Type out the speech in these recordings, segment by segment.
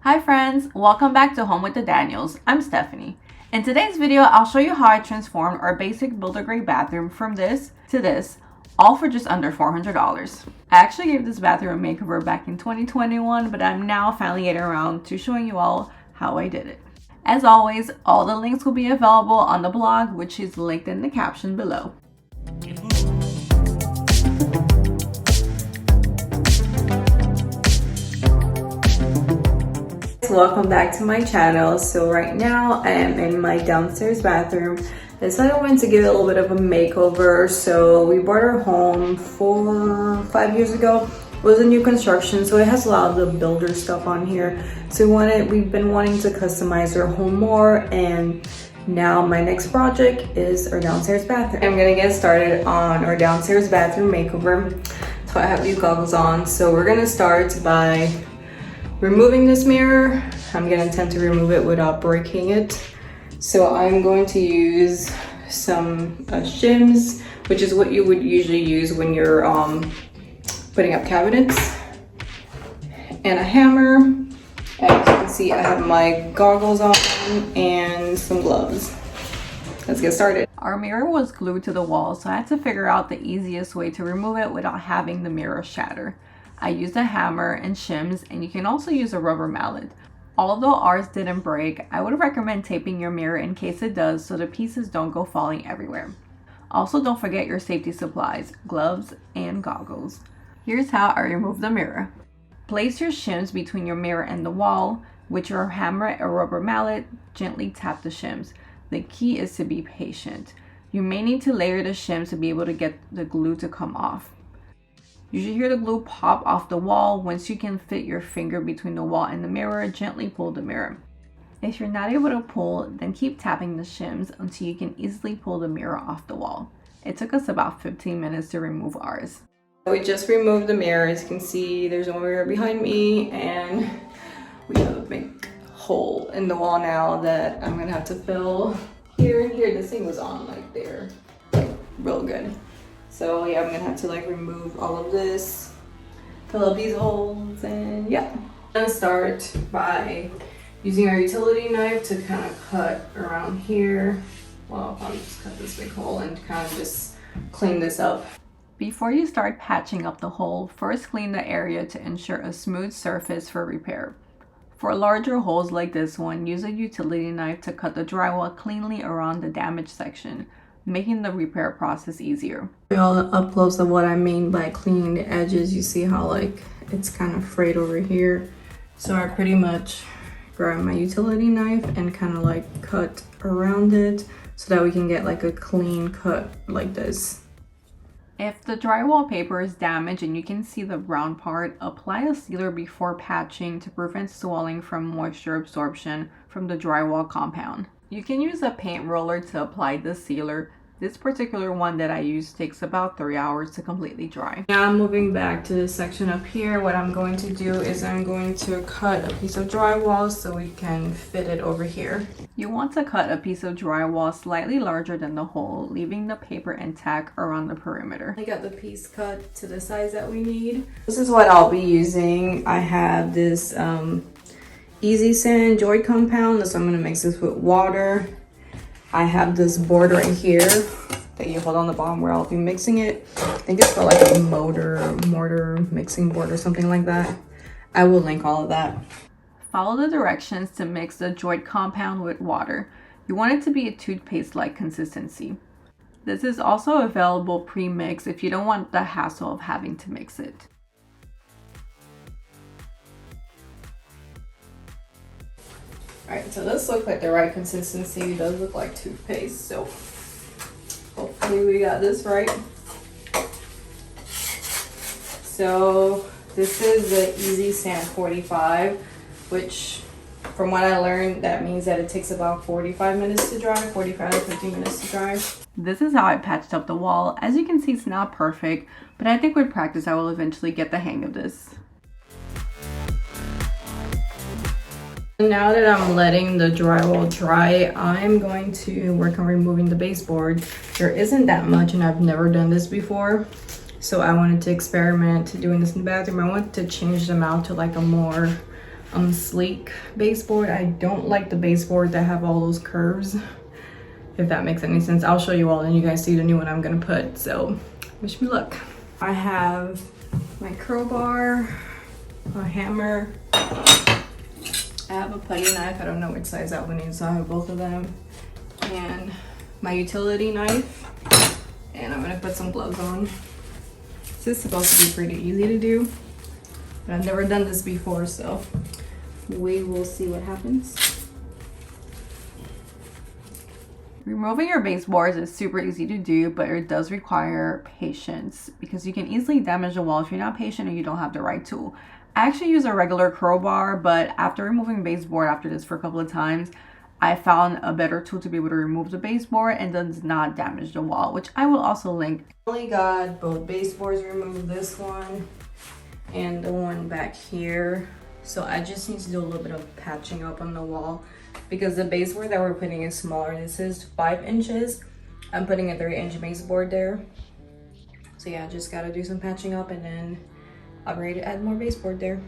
Hi friends, welcome back to Home with the Daniels. I'm Stephanie. In today's video, I'll show you how I transformed our basic builder grade bathroom from this to this, all for just under $400. I actually gave this bathroom a makeover back in 2021, but I'm now finally getting around to showing you all how I did it. As always, all the links will be available on the blog, which is linked in the caption below. Welcome back to my channel. So right now I am in my downstairs bathroom. I decided I wanted to give it a little bit of a makeover. So we bought our home 4 or 5 years ago. It was a new construction, so it has a lot of the builder stuff on here. So we've been wanting to customize our home more, and now my next project is our downstairs bathroom. I'm gonna get started on our downstairs bathroom makeover. So I have these goggles on. So we're gonna start by removing this mirror. I'm gonna attempt to remove it without breaking it. So I'm going to use some shims, which is what you would usually use when you're putting up cabinets, and a hammer. As you can see, I have my goggles on and some gloves. Let's get started. Our mirror was glued to the wall, so I had to figure out the easiest way to remove it without having the mirror shatter. I used a hammer and shims, and you can also use a rubber mallet. Although ours didn't break, I would recommend taping your mirror in case it does so the pieces don't go falling everywhere. Also, don't forget your safety supplies, gloves, and goggles. Here's how I remove the mirror. Place your shims between your mirror and the wall. With your hammer or rubber mallet, gently tap the shims. The key is to be patient. You may need to layer the shims to be able to get the glue to come off. You should hear the glue pop off the wall. Once you can fit your finger between the wall and the mirror, gently pull the mirror. If you're not able to pull, then keep tapping the shims until you can easily pull the mirror off the wall. It took us about 15 minutes to remove ours. We just removed the mirror. As you can see, there's one mirror behind me, and we have a big hole in the wall now that I'm gonna have to fill here and here. This thing was on like there, like real good. So yeah, I'm gonna have to like remove all of this, fill up these holes, and yeah. I'm gonna start by using our utility knife to kind of cut around here. Well, I'll probably just cut this big hole and kind of just clean this up. Before you start patching up the hole, first clean the area to ensure a smooth surface for repair. For larger holes like this one, use a utility knife to cut the drywall cleanly around the damaged section, making the repair process easier. All up close of what I mean by cleaning the edges. You see how like it's kind of frayed over here. So I pretty much grab my utility knife and kind of like cut around it so that we can get like a clean cut like this. If the drywall paper is damaged and you can see the brown part, apply a sealer before patching to prevent swelling from moisture absorption from the drywall compound. You can use a paint roller to apply the sealer. This particular one that I use takes about 3 hours to completely dry. Now I'm moving back to this section up here. What I'm going to do is I'm going to cut a piece of drywall so we can fit it over here. You want to cut a piece of drywall slightly larger than the hole, leaving the paper intact around the perimeter. I got the piece cut to the size that we need. This is what I'll be using. I have this Easy Sand Joy compound, so I'm going to mix this with water. I have this board right here that you hold on the bottom where I'll be mixing it. I think it's called like a mortar mixing board or something like that. I will link all of that. Follow the directions to mix the Joy compound with water. You want it to be a toothpaste-like consistency. This is also available pre-mixed if you don't want the hassle of having to mix it. Alright, so this looks like the right consistency. It does look like toothpaste, so hopefully we got this right. So this is the Easy Sand 45, which from what I learned, that means that it takes about 45 minutes to dry, 45 to 50 minutes to dry. This is how I patched up the wall. As you can see, it's not perfect, but I think with practice, I will eventually get the hang of this. Now that I'm letting the drywall dry, I'm going to work on removing the baseboard. There isn't that much, and I've never done this before, so I wanted to experiment doing this in the bathroom. I want to change them out to like a more sleek baseboard. I don't like the baseboard that have all those curves, if that makes any sense. I'll show you all and you guys see the new one I'm gonna put, so wish me luck. I have my crowbar, a hammer, I have a putty knife. I don't know which size that one is, so I have both of them, and my utility knife, and I'm gonna put some gloves on. This is supposed to be pretty easy to do, but I've never done this before, so we will see what happens. Removing your baseboards is super easy to do, but it does require patience because you can easily damage the wall if you're not patient and you don't have the right tool. I actually use a regular crowbar, but after removing baseboard after this for a couple of times, I found a better tool to be able to remove the baseboard and does not damage the wall, which I will also link. I only got both baseboards removed, this one and the one back here. So I just need to do a little bit of patching up on the wall because the baseboard that we're putting is smaller. This is 5 inches. I'm putting a 3-inch baseboard there. So yeah, just gotta do some patching up and then I'm ready to add more baseboard there.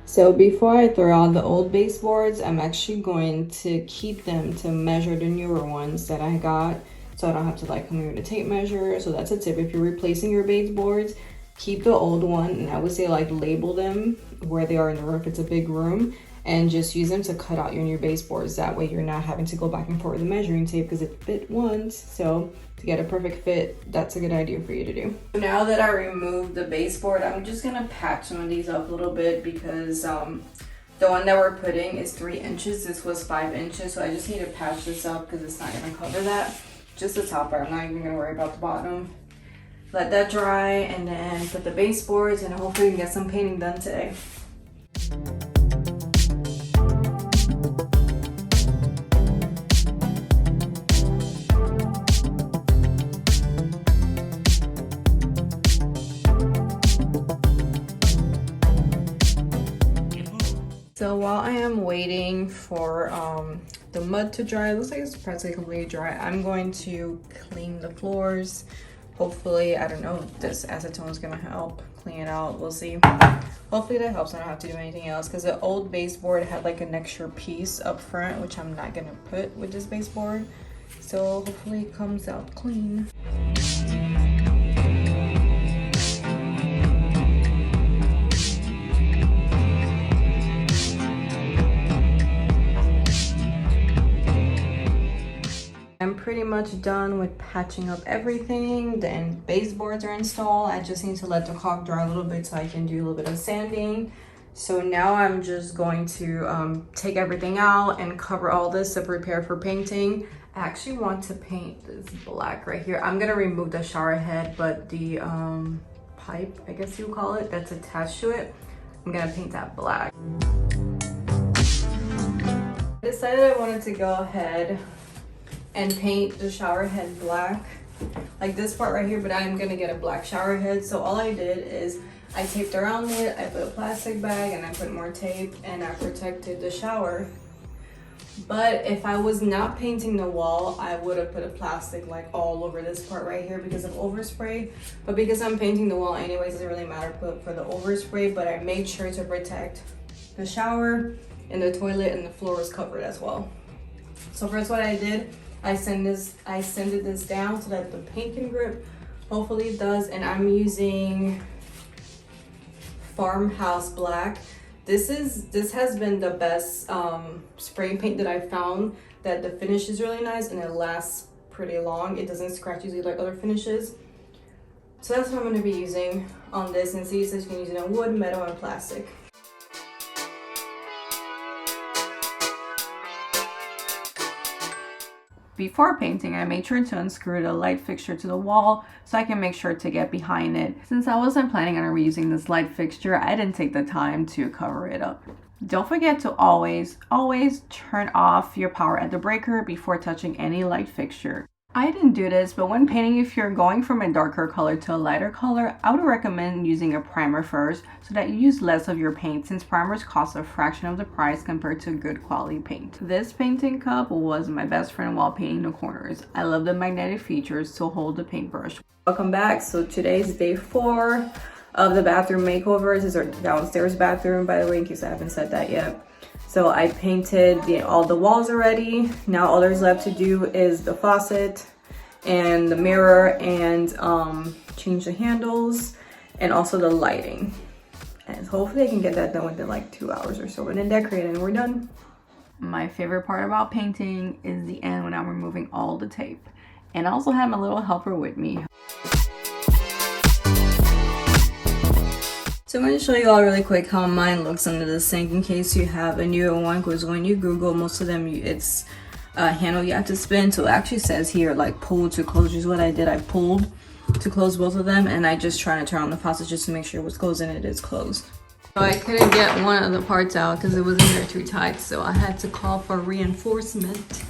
So before I throw out the old baseboards, I'm actually going to keep them to measure the newer ones that I got, so I don't have to like come here with a tape measure. So that's a tip. If you're replacing your baseboards, keep the old one, and I would say like label them where they are in the room if it's a big room, and just use them to cut out your new baseboards. That way you're not having to go back and forth with the measuring tape because it fit once. So to get a perfect fit, that's a good idea for you to do. Now that I removed the baseboard, I'm just gonna patch some of these up a little bit because the one that we're putting is 3 inches. This was 5 inches, so I just need to patch this up because it's not gonna cover that. Just the top part, I'm not even gonna worry about the bottom. Let that dry and then put the baseboards, and hopefully we can get some painting done today. So while I am waiting for the mud to dry, it looks like it's practically completely dry, I'm going to clean the floors. Hopefully, I don't know if this acetone is gonna help clean it out, we'll see. Hopefully that helps. I don't have to do anything else because the old baseboard had like an extra piece up front, which I'm not gonna put with this baseboard. So hopefully it comes out clean. I'm pretty much done with patching up everything. The baseboards are installed. I just need to let the caulk dry a little bit so I can do a little bit of sanding. So now I'm just going to take everything out and cover all this to prepare for painting. I actually want to paint this black right here. I'm gonna remove the shower head, but the pipe, I guess you call it, that's attached to it, I'm gonna paint that black. I decided I wanted to go ahead and paint the shower head black, like this part right here, but I'm gonna get a black shower head. So all I did is I taped around it, I put a plastic bag, and I put more tape, and I protected the shower. But if I was not painting the wall, I would have put a plastic like all over this part right here because of overspray. But because I'm painting the wall anyways, it doesn't really matter for the overspray, but I made sure to protect the shower and the toilet, and the floor was covered as well. So first what I did, I sanded this down so that the paint can grip. Hopefully it does, and I'm using Farmhouse Black. This has been the best spray paint that I found, that the finish is really nice and it lasts pretty long. It doesn't scratch easily like other finishes. So that's what I'm going to be using on this, and see, it says you can use it on wood, metal, and plastic. Before painting, I made sure to unscrew the light fixture to the wall so I can make sure to get behind it. Since I wasn't planning on reusing this light fixture, I didn't take the time to cover it up. Don't forget to always turn off your power at the breaker before touching any light fixture. I didn't do this, but when painting, if you're going from a darker color to a lighter color, I would recommend using a primer first so that you use less of your paint, since primers cost a fraction of the price compared to good quality paint. This painting cup was my best friend while painting the corners. I love the magnetic features to hold the paintbrush. Welcome back. So today's day 4 of the bathroom makeover. This is our downstairs bathroom, by the way, in case I haven't said that yet. So I painted all the walls already. Now all there's left to do is the faucet and the mirror and change the handles and also the lighting. And hopefully I can get that done within like 2 hours or so, and then decorate and we're done. My favorite part about painting is the end when I'm removing all the tape. And I also have my little helper with me. So I'm going to show you all really quick how mine looks under the sink in case you have a newer one, because when you Google, most of them it's a handle you have to spin. So it actually says here like pull to close, which is what I did. I pulled to close both of them, and I just trying to turn on the faucet just to make sure what's closed and it is closed. So I couldn't get one of the parts out because it was in there too tight, so I had to call for reinforcement.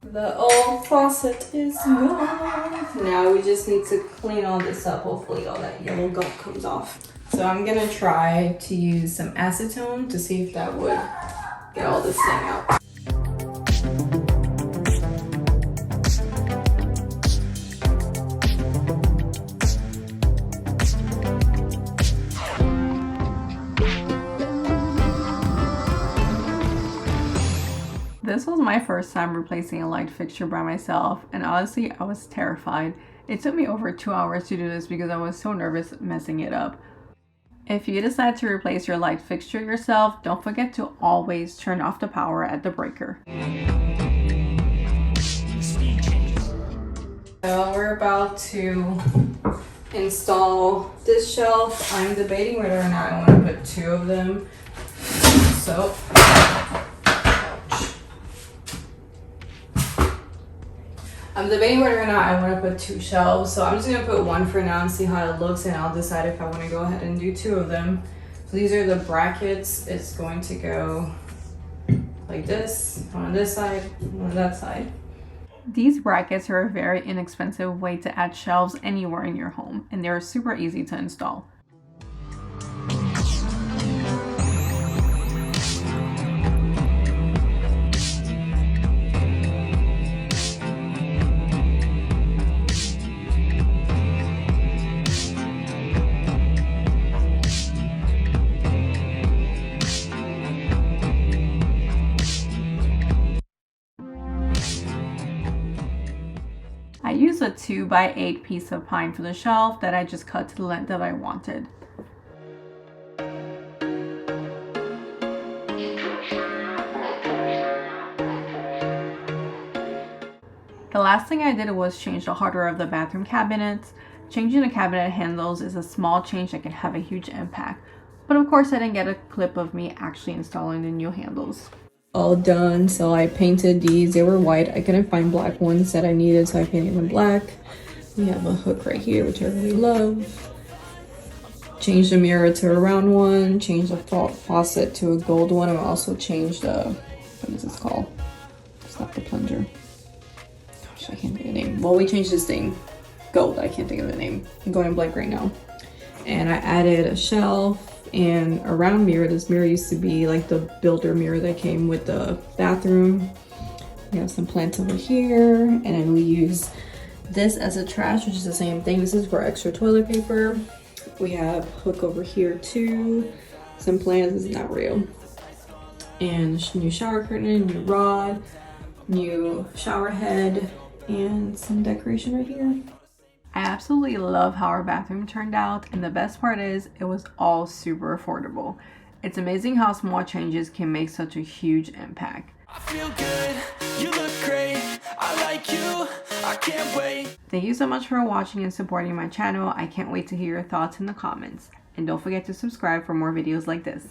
The old faucet is gone. Now we just need to clean all this up. Hopefully all that yellow gunk comes off. So I'm gonna try to use some acetone to see if that would get all this thing out. This was my first time replacing a light fixture by myself, and honestly, I was terrified. It took me over 2 hours to do this because I was so nervous messing it up. If you decide to replace your light fixture yourself, don't forget to always turn off the power at the breaker. So we're about to install this shelf. I'm debating whether or not I want to put 2 of them. So I'm debating whether or not I want to put 2 shelves, so I'm just going to put 1 for now and see how it looks, and I'll decide if I want to go ahead and do 2 of them. So these are the brackets. It's going to go like this, one on this side, one on that side. These brackets are a very inexpensive way to add shelves anywhere in your home, and they're super easy to install. I used a 2x8 piece of pine for the shelf that I just cut to the length that I wanted. The last thing I did was change the hardware of the bathroom cabinets. Changing the cabinet handles is a small change that can have a huge impact. But of course I didn't get a clip of me actually installing the new handles. All done. So I painted these. They were white. I couldn't find black ones that I needed, so I painted them black. We have a hook right here, which I really love. Changed the mirror to a round one. Changed the faucet to a gold one. And also changed the, what is this called? It's not the plunger. Gosh, I can't think of the name. Well, we changed this thing. Gold. I can't think of the name. I'm going blank right now. And I added a shelf and a round mirror. This mirror used to be like the builder mirror that came with the bathroom. We have some plants over here, and then we use this as a trash, which is the same thing. This is for extra toilet paper. We have hook over here too. Some plants. This is not real. And new shower curtain, new rod, new shower head, and some decoration right here. I absolutely love how our bathroom turned out, and the best part is it was all super affordable. It's amazing how small changes can make such a huge impact. I feel good, you look great, I like you, I can't wait. Thank you so much for watching and supporting my channel. I can't wait to hear your thoughts in the comments. And don't forget to subscribe for more videos like this.